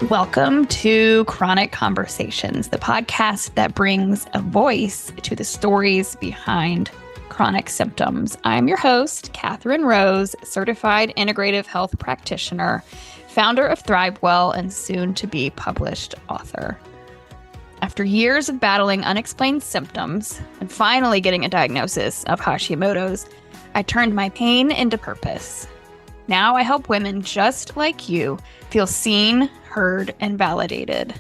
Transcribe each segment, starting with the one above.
Welcome to Chronic Conversations, the podcast that brings a voice to the stories behind chronic symptoms. I'm your host, Katherine Rose, certified integrative health practitioner, founder of ThriveWell, and soon to be published author. After years of battling unexplained symptoms and finally getting a diagnosis of Hashimoto's, I turned my pain into purpose. Now I help women just like you feel seen, heard, and validated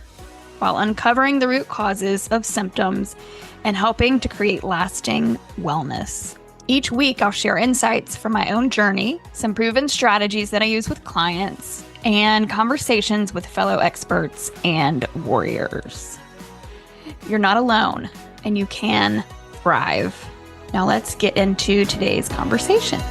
while uncovering the root causes of symptoms and helping to create lasting wellness. Each week, I'll share insights from my own journey, some proven strategies that I use with clients, and conversations with fellow experts and warriors. You're not alone, and you can thrive. Now let's get into today's conversation.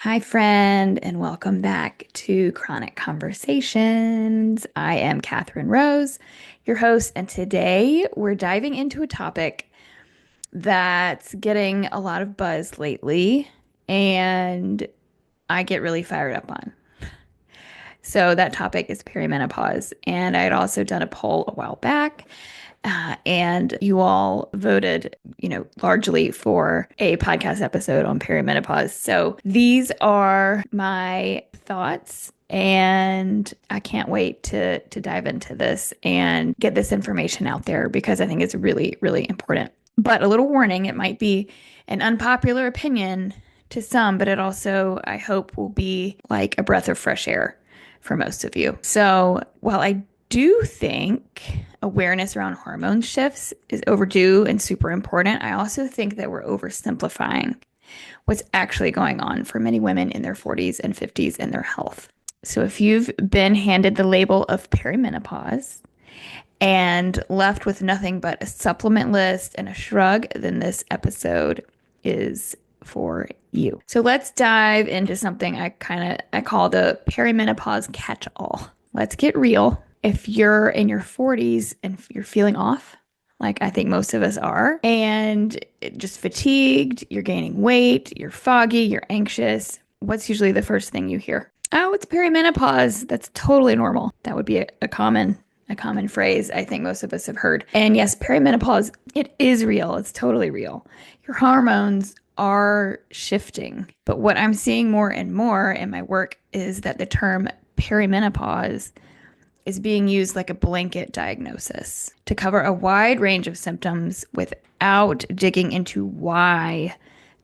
Hi, friend, and welcome back to Chronic Conversations. I am Katherine Rose, your host, and today we're diving into a topic that's getting a lot of buzz lately, and I get really fired up on. So that topic is perimenopause, and I had also done a poll a while back. And you all voted, largely for a podcast episode on perimenopause. So these are my thoughts, and I can't wait to dive into this and get this information out there because I think it's really, really important. But a little warning, it might be an unpopular opinion to some, but it also, I hope, will be like a breath of fresh air for most of you. So while I do think awareness around hormone shifts is overdue and super important, I also think that we're oversimplifying what's actually going on for many women in their 40s and 50s in their health. So if you've been handed the label of perimenopause and left with nothing but a supplement list and a shrug, then this episode is for you. So let's dive into something I call the perimenopause catch-all. Let's get real. If you're in your 40s and you're feeling off, like I think most of us are, and just fatigued, you're gaining weight, you're foggy, you're anxious, what's usually the first thing you hear? Oh, it's perimenopause. That's totally normal. That would be a common phrase I think most of us have heard. And yes, perimenopause, it is real. It's totally real. Your hormones are shifting. But what I'm seeing more and more in my work is that the term perimenopause is being used like a blanket diagnosis to cover a wide range of symptoms without digging into why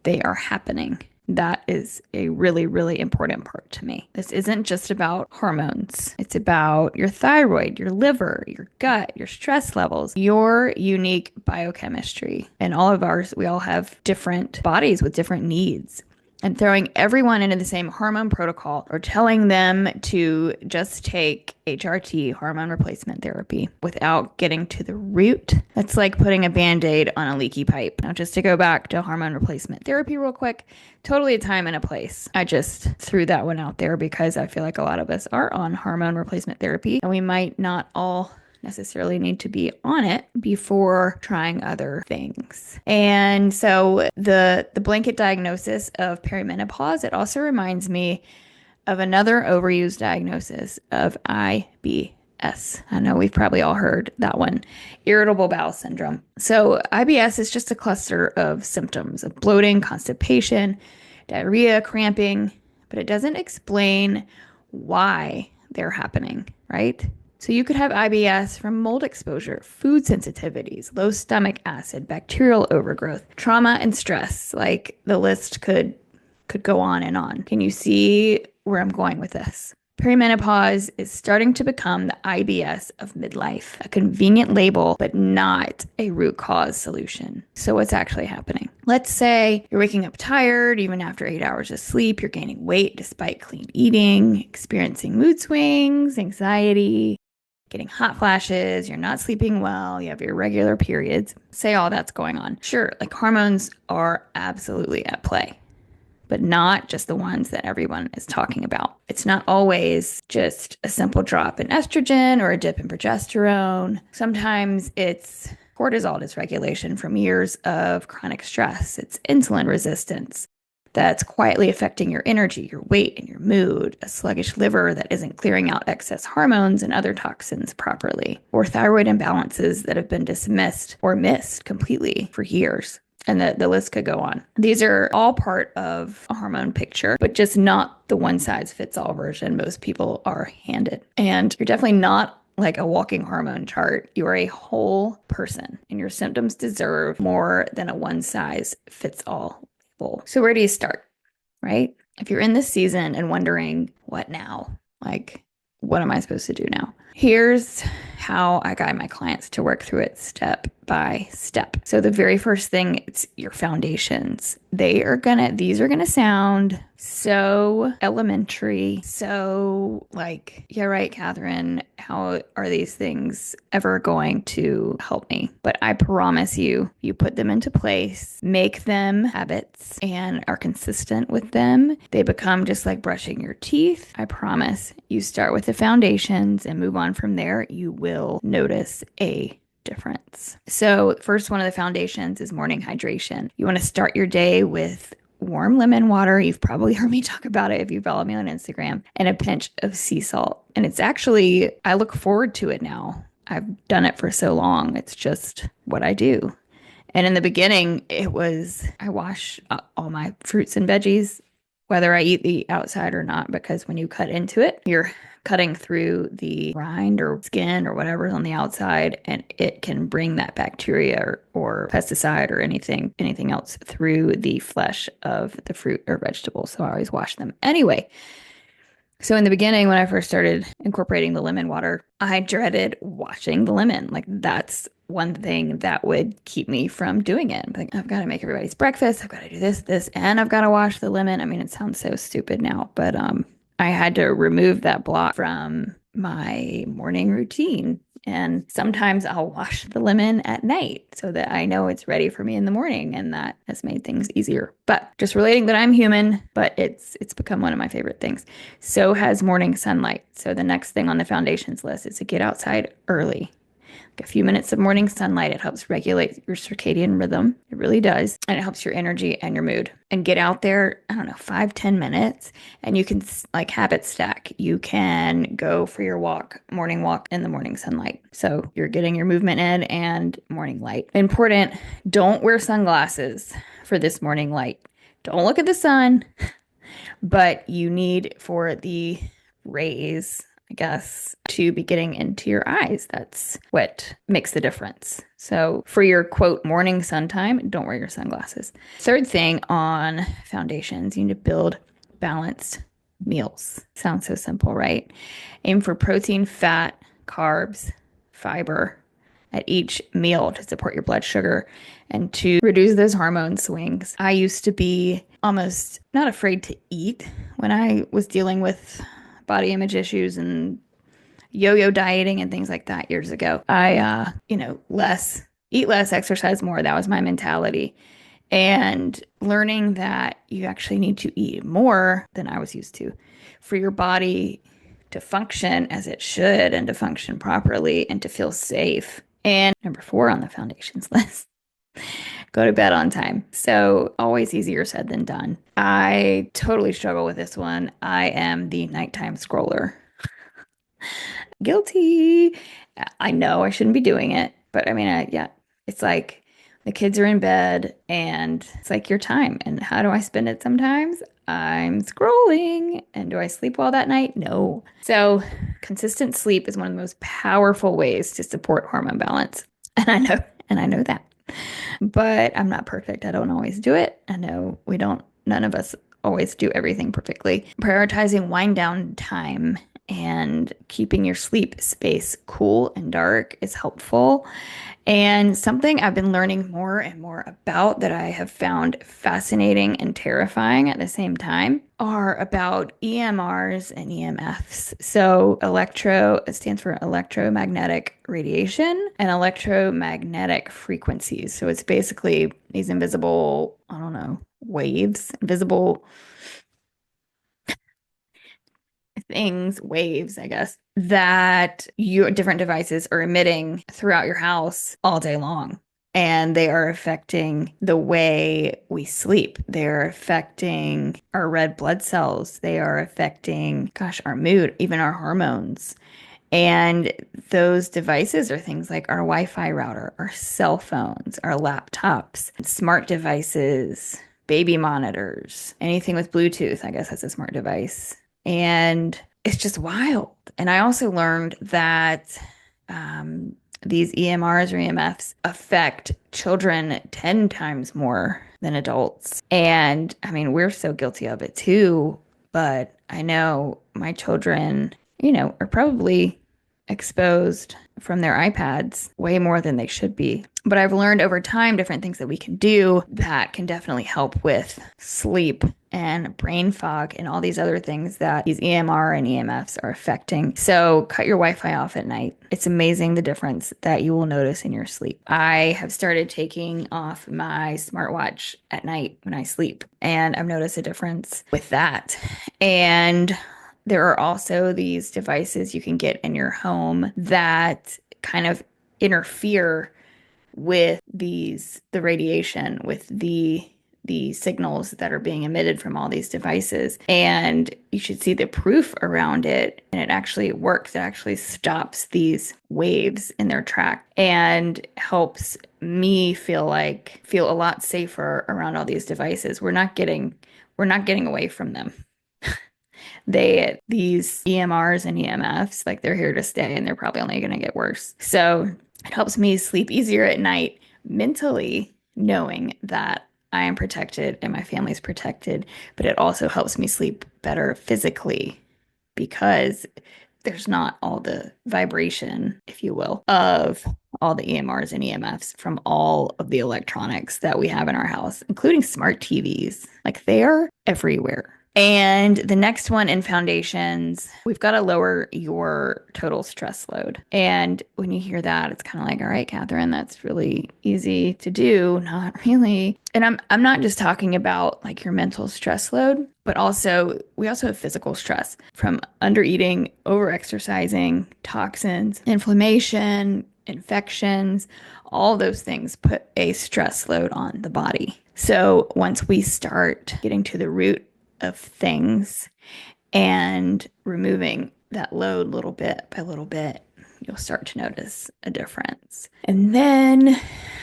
they are happening. That is a really, really important part to me. This isn't just about hormones. It's about your thyroid, your liver, your gut, your stress levels, your unique biochemistry. And all of ours, we all have different bodies with different needs. And throwing everyone into the same hormone protocol or telling them to just take HRT, hormone replacement therapy, without getting to the root, that's like putting a Band-Aid on a leaky pipe. Now, just to go back to hormone replacement therapy real quick, totally a time and a place. I just threw that one out there because I feel like a lot of us are on hormone replacement therapy, and we might not all necessarily need to be on it before trying other things. And so the blanket diagnosis of perimenopause, it also reminds me of another overused diagnosis of IBS. I know we've probably all heard that one, irritable bowel syndrome. So IBS is just a cluster of symptoms of bloating, constipation, diarrhea, cramping, but it doesn't explain why they're happening, right? So you could have IBS from mold exposure, food sensitivities, low stomach acid, bacterial overgrowth, trauma and stress. Like the list could go on and on. Can you see where I'm going with this? Perimenopause is starting to become the IBS of midlife, a convenient label, but not a root cause solution. So what's actually happening? Let's say you're waking up tired, even after 8 hours of sleep, you're gaining weight despite clean eating, experiencing mood swings, anxiety, getting hot flashes, you're not sleeping well, you have irregular periods. Say all that's going on. Sure, like hormones are absolutely at play, but not just the ones that everyone is talking about. It's not always just a simple drop in estrogen or a dip in progesterone. Sometimes it's cortisol dysregulation from years of chronic stress. It's insulin resistance. that's quietly affecting your energy, your weight, and your mood, a sluggish liver that isn't clearing out excess hormones and other toxins properly, or thyroid imbalances that have been dismissed or missed completely for years. And the list could go on. These are all part of a hormone picture, but just not the one size fits all version most people are handed. And you're definitely not like a walking hormone chart. You are a whole person, and your symptoms deserve more than a one size fits all label. So, where do you start, right? If you're in this season and wondering, what now? Like, what am I supposed to do now? Here's how I guide my clients to work through it step by step. So the very first thing, it's your foundations. These are gonna sound so elementary, so like, yeah, right, Catherine, how are these things ever going to help me? But I promise you, you put them into place, make them habits, and are consistent with them. They become just like brushing your teeth. I promise. You start with the foundations and move on from there. You will notice a difference. So, first one of the foundations is morning hydration. You want to start your day with warm lemon water. You've probably heard me talk about it if you follow me on Instagram, and a pinch of sea salt. And it's actually, I look forward to it now. I've done it for so long. It's just what I do. And in the beginning, I wash all my fruits and veggies, whether I eat the outside or not, because when you cut into it, you're cutting through the rind or skin or whatever's on the outside, and it can bring that bacteria or pesticide or anything else through the flesh of the fruit or vegetable. So I always wash them. Anyway, so in the beginning, when I first started incorporating the lemon water, I dreaded washing the lemon. Like that's one thing that would keep me from doing it. Like, I've got to make everybody's breakfast. I've got to do this, and I've got to wash the lemon. I mean, it sounds so stupid now, but I had to remove that block from my morning routine. And sometimes I'll wash the lemon at night so that I know it's ready for me in the morning, and that has made things easier. But just relating that I'm human, but it's become one of my favorite things. So has morning sunlight. So the next thing on the foundations list is to get outside early. A few minutes of morning sunlight, it helps regulate your circadian rhythm. It really does. And it helps your energy and your mood. And get out there, I don't know, 5-10 minutes, and you can like habit stack. You can go for your morning walk in the morning sunlight. So you're getting your movement in and morning light. Important, don't wear sunglasses for this morning light. Don't look at the sun, but you need for the rays, I guess, to be getting into your eyes. That's what makes the difference. So for your quote morning sun time, don't wear your sunglasses. Third thing on foundations, you need to build balanced meals. Sounds so simple, right? Aim for protein, fat, carbs, fiber at each meal to support your blood sugar and to reduce those hormone swings. I used to be almost not afraid to eat when I was dealing with body image issues and yo-yo dieting and things like that years ago. I, eat less, exercise more. That was my mentality. And learning that you actually need to eat more than I was used to for your body to function as it should and to function properly and to feel safe. And number 4 on the foundations list, go to bed on time. So always easier said than done. I totally struggle with this one. I am the nighttime scroller. Guilty. I know I shouldn't be doing it, but I mean, yeah, it's like the kids are in bed and it's like your time. And how do I spend it sometimes? I'm scrolling. And do I sleep well that night? No. So consistent sleep is one of the most powerful ways to support hormone balance. And I know that. But I'm not perfect. I don't always do it. I know none of us always do everything perfectly. Prioritizing wind down time and keeping your sleep space cool and dark is helpful. And something I've been learning more and more about that I have found fascinating and terrifying at the same time are about EMRs and EMFs. So it stands for electromagnetic radiation and electromagnetic frequencies. So it's basically these invisible, I don't know, invisible waves, I guess, that your different devices are emitting throughout your house all day long. and they are affecting the way we sleep. They are affecting our red blood cells. They are affecting, gosh, our mood, even our hormones. And those devices are things like our Wi-Fi router, our cell phones, our laptops, smart devices, baby monitors, anything with Bluetooth, I guess that's a smart device. And it's just wild. And I also learned that um, these EMRs or EMFs affect children 10 times more than adults. And I mean, we're so guilty of it too. But I know my children, are probably exposed from their iPads way more than they should be. But I've learned over time different things that we can do that can definitely help with sleep and brain fog and all these other things that these EMR and EMFs are affecting. So cut your Wi-Fi off at night. It's amazing the difference that you will notice in your sleep. I have started taking off my smartwatch at night when I sleep, and I've noticed a difference with that. And there are also these devices you can get in your home that kind of interfere with the radiation, with the signals that are being emitted from all these devices. And you should see the proof around it. And it actually works. It actually stops these waves in their track and helps me feel a lot safer around all these devices. We're not getting away from them. These EMRs and EMFs, like they're here to stay and they're probably only going to get worse. So it helps me sleep easier at night mentally, knowing that I am protected and my family's protected, but it also helps me sleep better physically because there's not all the vibration, if you will, of all the EMRs and EMFs from all of the electronics that we have in our house, including smart TVs. Like they are everywhere. And the next one in foundations, we've got to lower your total stress load. And when you hear that, it's kind of like, all right, Katherine, that's really easy to do. Not really. And I'm not just talking about like your mental stress load, but also we also have physical stress from undereating, overexercising, toxins, inflammation, infections. All those things put a stress load on the body. So once we start getting to the root of things and removing that load little bit by little bit, you'll start to notice a difference. And then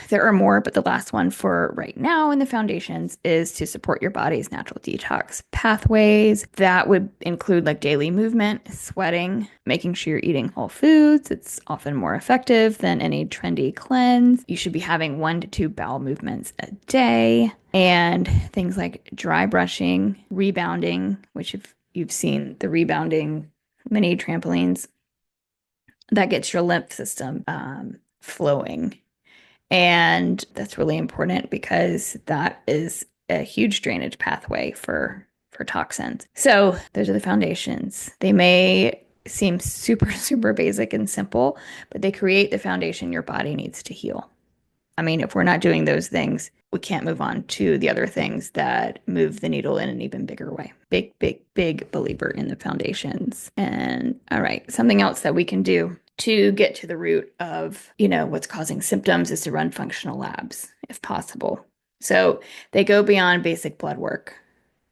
there are more, but the last one for right now in the foundations is to support your body's natural detox pathways. That would include like daily movement, sweating, making sure you're eating whole foods. It's often more effective than any trendy cleanse. You should be having 1 to 2 bowel movements a day, and things like dry brushing, rebounding, which if you've seen the rebounding mini trampolines, that gets your lymph system flowing. And that's really important because that is a huge drainage pathway for toxins. So those are the foundations. They may seem super, super basic and simple, but they create the foundation your body needs to heal. I mean, if we're not doing those things, we can't move on to the other things that move the needle in an even bigger way. Big, big, big believer in the foundations. And all right, something else that we can do to get to the root of, what's causing symptoms is to run functional labs if possible. So they go beyond basic blood work.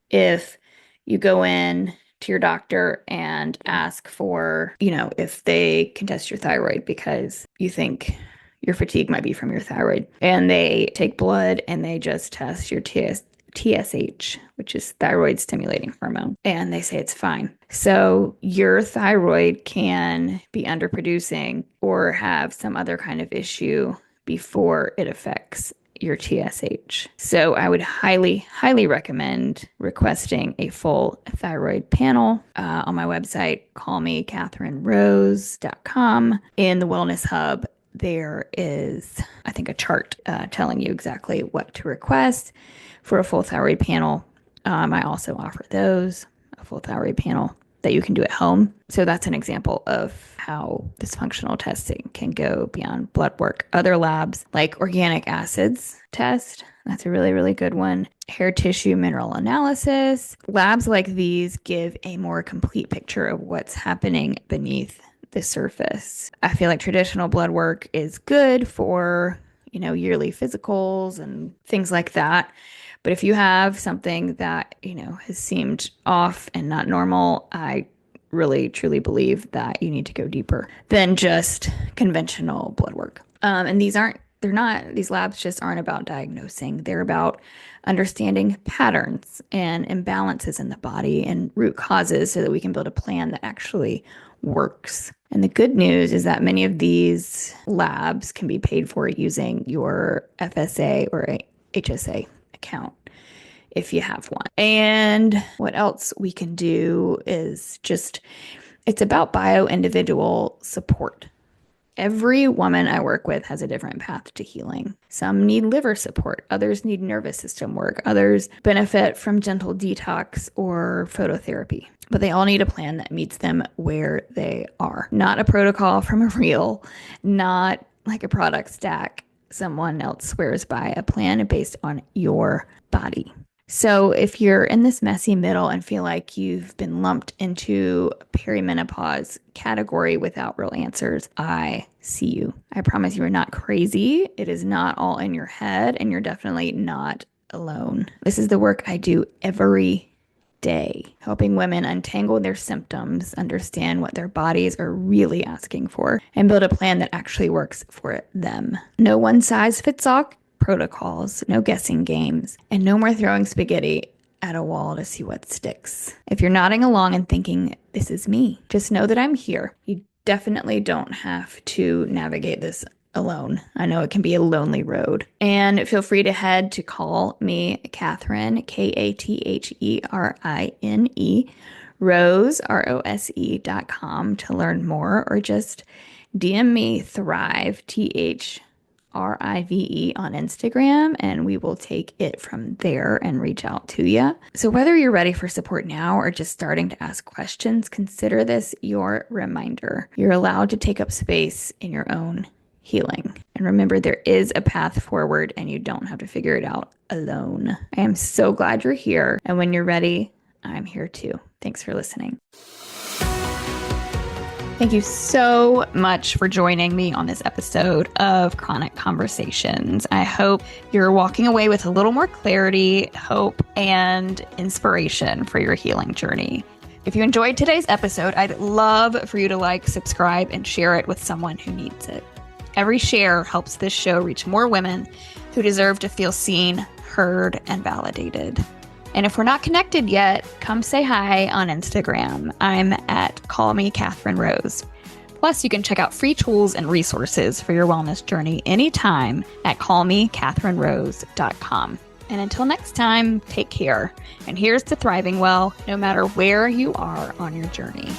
If you go in to your doctor and ask for, if they can test your thyroid because you think your fatigue might be from your thyroid, and they take blood and they just test your TSH, which is thyroid stimulating hormone, and they say it's fine. So your thyroid can be underproducing or have some other kind of issue before it affects your TSH. So I would highly, highly recommend requesting a full thyroid panel on my website. Call me, KatherineRose.com. In the Wellness Hub, there is, I think, a chart telling you exactly what to request for a full thyroid panel. I also offer a full thyroid panel that you can do at home. So that's an example of how this functional testing can go beyond blood work. Other labs like organic acids test, that's a really, really good one. Hair tissue mineral analysis. Labs like these give a more complete picture of what's happening beneath the surface. I feel like traditional blood work is good for, yearly physicals and things like that. But if you have something that, has seemed off and not normal, I really truly believe that you need to go deeper than just conventional blood work. And these labs just aren't about diagnosing. They're about understanding patterns and imbalances in the body and root causes so that we can build a plan that actually works. And the good news is that many of these labs can be paid for using your FSA or HSA account if you have one. And what else we can do is it's about bio-individual support. Every woman I work with has a different path to healing. Some need liver support, others need nervous system work, others benefit from gentle detox or phototherapy. But they all need a plan that meets them where they are. Not a protocol from a reel, not like a product stack someone else swears by, a plan based on your body. So if you're in this messy middle and feel like you've been lumped into perimenopause category without real answers, I see you. I promise you are not crazy. It is not all in your head, and you're definitely not alone. This is the work I do every day, helping women untangle their symptoms, understand what their bodies are really asking for, and build a plan that actually works for them. No one size fits all protocols, no guessing games, and no more throwing spaghetti at a wall to see what sticks. If you're nodding along and thinking, this is me, just know that I'm here. You definitely don't have to navigate this alone. I know it can be a lonely road. And feel free to head to Call Me Katherine, KATHERINE, Rose, ROSE.com to learn more, or just DM me Thrive, THRIVE on Instagram, and we will take it from there and reach out to you. So whether you're ready for support now or just starting to ask questions, consider this your reminder. You're allowed to take up space in your own healing. And remember, there is a path forward and you don't have to figure it out alone. I am so glad you're here. And when you're ready, I'm here too. Thanks for listening. Thank you so much for joining me on this episode of Chronic Conversations. I hope you're walking away with a little more clarity, hope, and inspiration for your healing journey. If you enjoyed today's episode, I'd love for you to like, subscribe, and share it with someone who needs it. Every share helps this show reach more women who deserve to feel seen, heard, and validated. And if we're not connected yet, come say hi on Instagram. I'm at Call Me Katherine Rose. Plus, you can check out free tools and resources for your wellness journey anytime at callmekatherinerose.com. And until next time, take care. And here's to thriving well, no matter where you are on your journey.